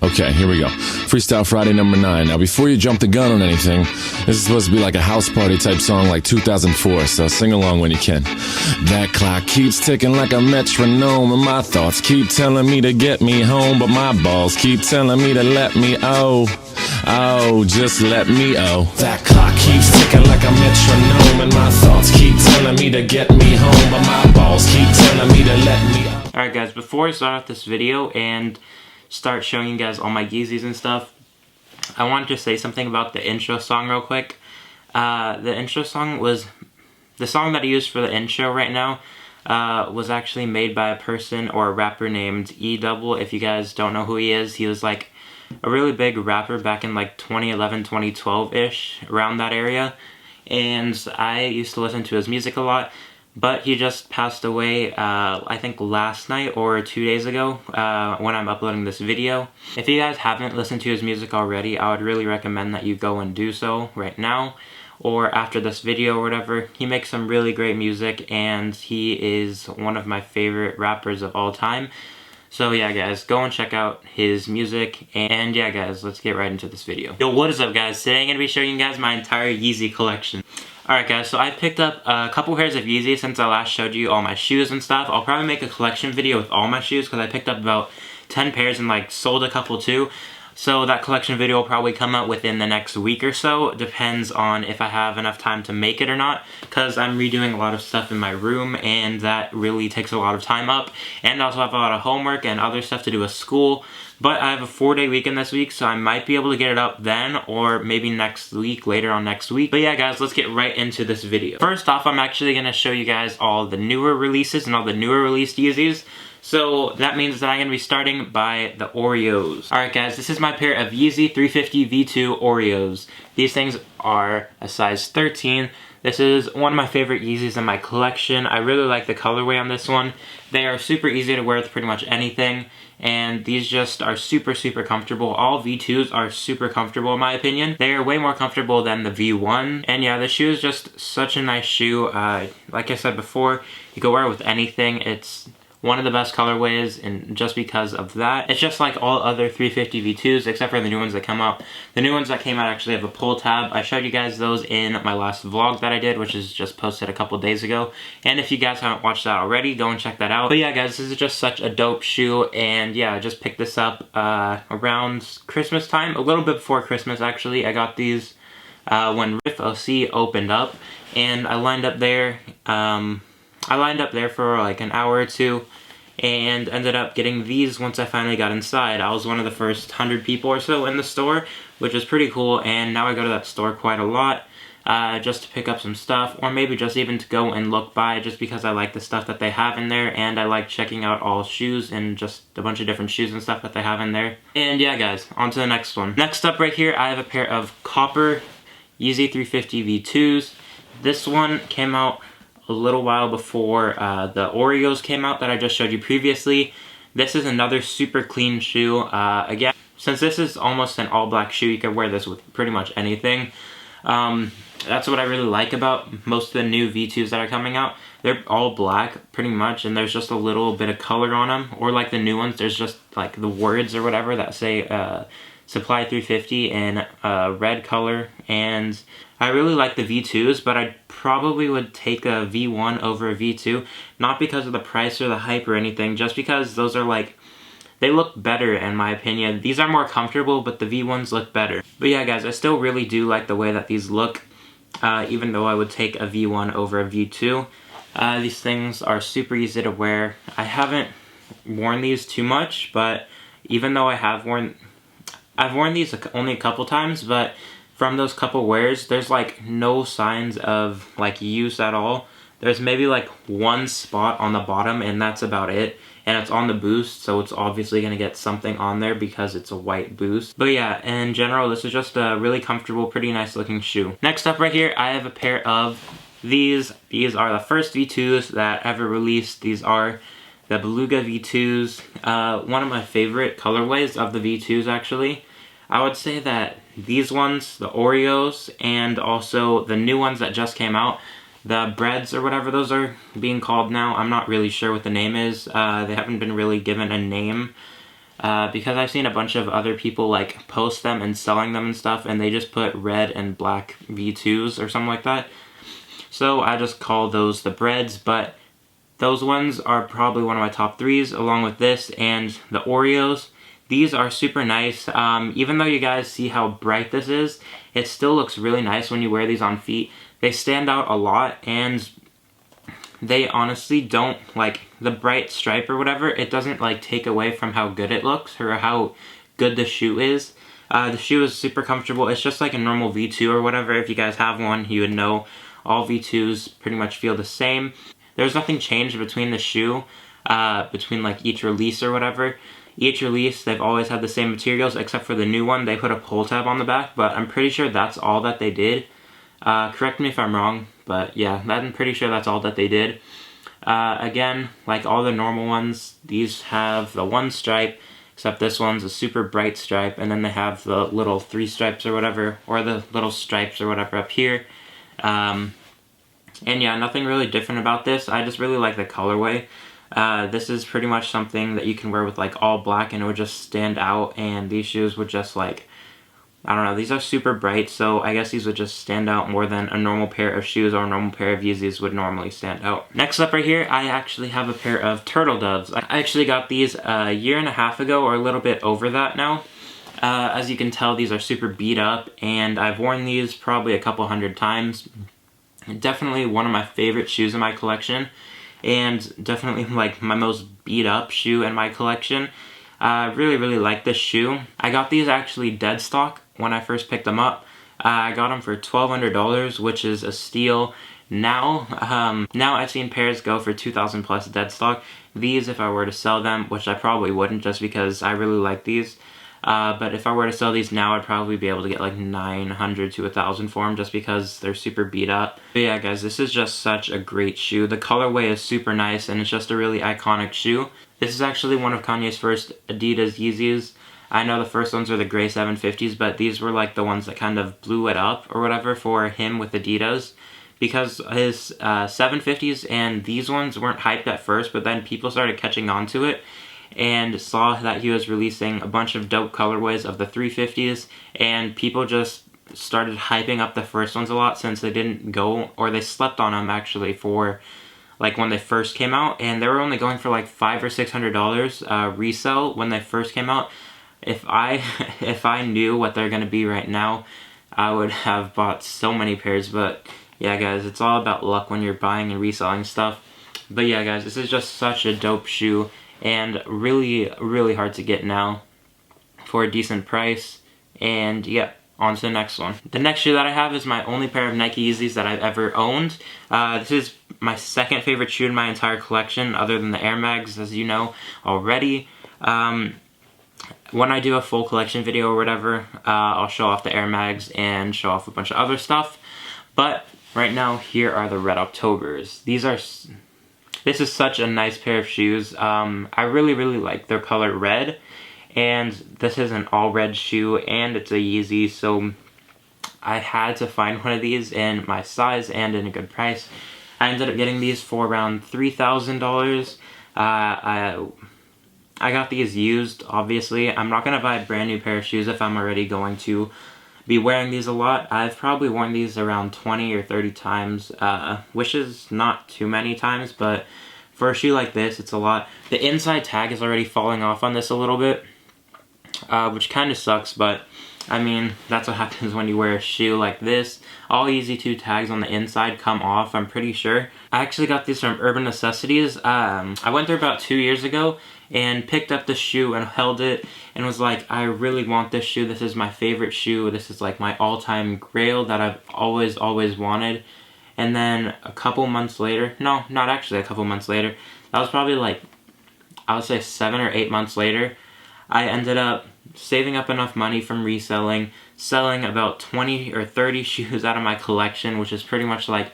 Okay, here we go. Freestyle Friday number 9. Now, before you jump the gun on anything, this is supposed to be like a house party type song like 2004, so sing along when you can. That clock keeps ticking like a metronome, and my thoughts keep telling me to get me home, but my balls keep telling me to let me just let me That clock keeps ticking like a metronome, and my thoughts keep telling me to get me home, but my balls keep telling me to let me Alright guys, before I start off this video and start showing you guys all my Yeezys and stuff, I wanted to say something about the intro song real quick. The intro song was, the song that I used for the intro right now was actually made by a person or a rapper named E-Double. If you guys don't know who he is, he was like a really big rapper back in like 2011, 2012-ish, around that area. And I used to listen to his music a lot. But he just passed away, I think last night or 2 days ago, when I'm uploading this video. If you guys haven't listened to his music already, I would really recommend that you go and do so right now, or after this video or whatever. He makes some really great music, and he is one of my favorite rappers of all time. So yeah guys, go and check out his music, and yeah guys, let's get right into this video. Yo, what is up guys? Today I'm going to be showing you guys my entire Yeezy collection. Alright guys, so I picked up a couple pairs of Yeezy since I last showed you all my shoes and stuff. I'll probably make a collection video with all my shoes because I picked up about 10 pairs and like sold a couple too. So that collection video will probably come out within the next week or so. Depends on if I have enough time to make it or not, because I'm redoing a lot of stuff in my room and that really takes a lot of time up. And I also have a lot of homework and other stuff to do with school. But I have a 4-day weekend this week, so I might be able to get it up then, or maybe next week, later on next week. But yeah guys, let's get right into this video. First off, I'm actually going to show you guys all the newer releases and all the newer released Yeezys. So that means that I'm going to be starting by the Oreos. Alright guys, this is my pair of Yeezy 350 V2 Oreos. These things are a size 13. This is one of my favorite Yeezys in my collection. I really like the colorway on this one. They are super easy to wear with pretty much anything, and these just are super comfortable. All V2s are super comfortable in my opinion. They are way more comfortable than the V1, and yeah, the shoe is just such a nice shoe. Like I said before, you can wear it with anything. It's one of the best colorways, and just because of that, it's just like all other 350 V2s except for the new ones that come out. The new ones that came out actually have a pull tab. I showed you guys those in my last vlog that I did, which is just posted a couple days ago. And if you guys haven't watched that already, go and check that out. But yeah guys, this is just such a dope shoe, and yeah, I just picked this up around Christmas time, a little bit before Christmas actually. I got these when Riff OC opened up, and I lined up there. I lined up there for like an hour or two and ended up getting these once I finally got inside. I was one of the first 100 people or so in the store, which is pretty cool, and now I go to that store quite a lot just to pick up some stuff, or maybe just even to go and look by, just because I like the stuff that they have in there, and I like checking out all shoes and just a bunch of different shoes and stuff that they have in there. And yeah guys, on to the next one. Next up right here, I have a pair of copper Yeezy 350 V2s. This one came out a little while before the Oreos came out that I just showed you previously. This is another super clean shoe. Again, since this is almost an all black shoe, you can wear this with pretty much anything. That's what I really like about most of the new V2s that are coming out. They're all black pretty much, and there's just a little bit of color on them. Or like the new ones, there's just like the words or whatever that say Supply 350 in red color. And I really like the V2s, but I probably would take a V1 over a V2. Not because of the price or the hype or anything, just because those are like, they look better in my opinion. These are more comfortable, but the V1s look better. But yeah guys, I still really do like the way that these look, even though I would take a V1 over a V2. These things are super easy to wear. I haven't worn these too much, but even though I've worn these only a couple times, but from those couple wears, there's like no signs of like use at all. There's maybe like one spot on the bottom, and that's about it. And it's on the boost, so it's obviously going to get something on there because it's a white boost. But yeah, in general, this is just a really comfortable, pretty nice looking shoe. Next up right here, I have a pair of these. These are the first V2s that ever released. These are the Beluga V2s. One of my favorite colorways of the V2s actually. I would say that these ones, the Oreos, and also the new ones that just came out, the breads or whatever those are being called now, I'm not really sure what the name is. They haven't been really given a name. because I've seen a bunch of other people like post them and selling them and stuff, and they just put red and black V2s or something like that. So I just call those the breads, but those ones are probably one of my top 3s, along with this and the Oreos. These are super nice. Even though you guys see how bright this is, it still looks really nice when you wear these on feet. They stand out a lot, and they honestly don't, like, the bright stripe or whatever, it doesn't like take away from how good it looks or how good the shoe is. The shoe is super comfortable. It's just like a normal V2 or whatever. If you guys have one, you would know all V2s pretty much feel the same. There's nothing changed between the shoe, between like each release or whatever. Each release, they've always had the same materials, except for the new one. They put a pull tab on the back, but I'm pretty sure that's all that they did. Correct me if I'm wrong, but yeah, I'm pretty sure that's all that they did. Again, like all the normal ones, these have the one stripe, except this one's a super bright stripe, and then they have the little 3 stripes or whatever, or the little stripes or whatever up here. And yeah, nothing really different about this. I just really like the colorway. This is pretty much something that you can wear with like all black and it would just stand out, and these shoes would just like, I don't know, these are super bright, so I guess these would just stand out more than a normal pair of shoes or a normal pair of Yeezys would normally stand out. Next up right here, I actually have a pair of Turtle Doves. I actually got these a year and a half ago, or a little bit over that now. As you can tell, these are super beat up, and I've worn these probably a couple hundred times. Definitely one of my favorite shoes in my collection, and definitely like my most beat up shoe in my collection. I really like this shoe. I got these actually dead stock when I first picked them up. I got them for $1,200, which is a steal. Now I've seen pairs go for 2,000 plus dead stock. These, if I were to sell them, which I probably wouldn't just because I really like these, but if I were to sell these now, I'd probably be able to get like 900 to 1,000 for them just because they're super beat up. But yeah guys, this is just such a great shoe. The colorway is super nice, and it's just a really iconic shoe. This is actually one of Kanye's first Adidas Yeezys. I know the first ones are the gray 750s, but these were like the ones that kind of blew it up or whatever for him with Adidas. Because his 750s and these ones weren't hyped at first, but then people started catching on to it and saw that he was releasing a bunch of dope colorways of the 350s, and people just started hyping up the first ones a lot since they didn't go, or they slept on them actually for like when they first came out, and they were only going for like $500 or $600 resale when they first came out. If I knew what they're gonna be right now, I would have bought so many pairs. But yeah guys, it's all about luck when you're buying and reselling stuff. But yeah guys, this is just such a dope shoe, and really hard to get now for a decent price. And yeah, on to the next one. The next shoe that I have is my only pair of Nike Yeezys that I've ever owned. This is my second favorite shoe in my entire collection, other than the Air Mags, as you know already. When I do a full collection video or whatever, I'll show off the Air Mags and show off a bunch of other stuff. But right now, here are the Red Octobers. This is such a nice pair of shoes. I really like their color red, and this is an all red shoe, and it's a Yeezy, so I had to find one of these in my size and in a good price. I ended up getting these for around $3,000. I got these used, obviously. I'm not gonna buy a brand new pair of shoes if I'm already going to be wearing these a lot. I've probably worn these around 20 or 30 times, which is not too many times, but for a shoe like this, it's a lot. The inside tag is already falling off on this a little bit, which kind of sucks, but I mean, that's what happens when you wear a shoe like this. All Yeezy 2 tags on the inside come off, I'm pretty sure. I actually got these from Urban Necessities. I went there about 2 years ago and picked up the shoe and held it and was like, I really want this shoe. This is my favorite shoe. This is like my all-time grail that I've always wanted. And then a couple months later, no, not actually a couple months later, that was probably like, I would say 7 or 8 months later, I ended up saving up enough money from reselling, selling about 20 or 30 shoes out of my collection, which is pretty much like,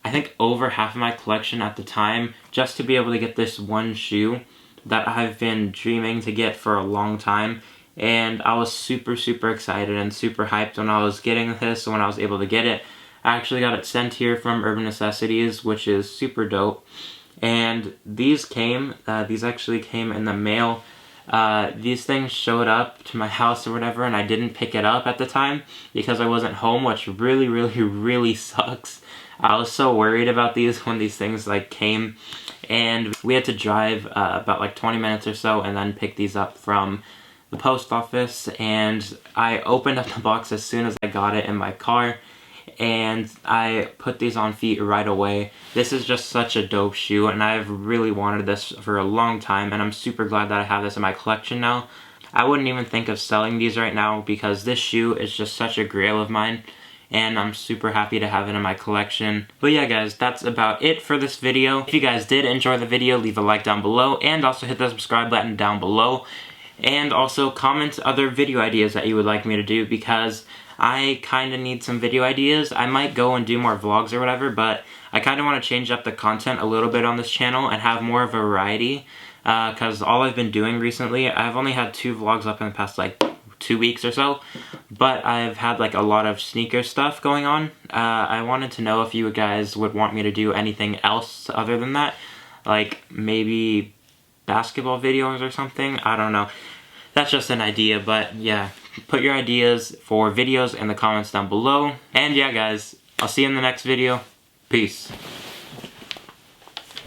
I think over half of my collection at the time, just to be able to get this one shoe that I've been dreaming to get for a long time. And I was super excited and super hyped when I was getting this, when I was able to get it. I actually got it sent here from Urban Necessities, which is super dope. And these actually came in the mail These things showed up to my house or whatever, and I didn't pick it up at the time because I wasn't home, which really sucks. I was so worried about these when these things like came, and we had to drive about like 20 minutes or so and then pick these up from the post office. And I opened up the box as soon as I got it in my car, and I put these on feet right away. This is just such a dope shoe, and I've really wanted this for a long time, and I'm super glad that I have this in my collection now. I wouldn't even think of selling these right now because this shoe is just such a grail of mine, and I'm super happy to have it in my collection. But yeah guys, that's about it for this video. If you guys did enjoy the video, leave a like down below, and also hit the subscribe button down below. And also comment other video ideas that you would like me to do, because I kind of need some video ideas. I might go and do more vlogs or whatever, but I kind of want to change up the content a little bit on this channel and have more of a variety, because all I've been doing recently, I've only had 2 vlogs up in the past like 2 weeks or so, but I've had like a lot of sneaker stuff going on. I wanted to know if you guys would want me to do anything else other than that, like maybe basketball videos or something. I don't know. That's just an idea, but yeah. Put your ideas for videos in the comments down below. And yeah guys, I'll see you in the next video. Peace.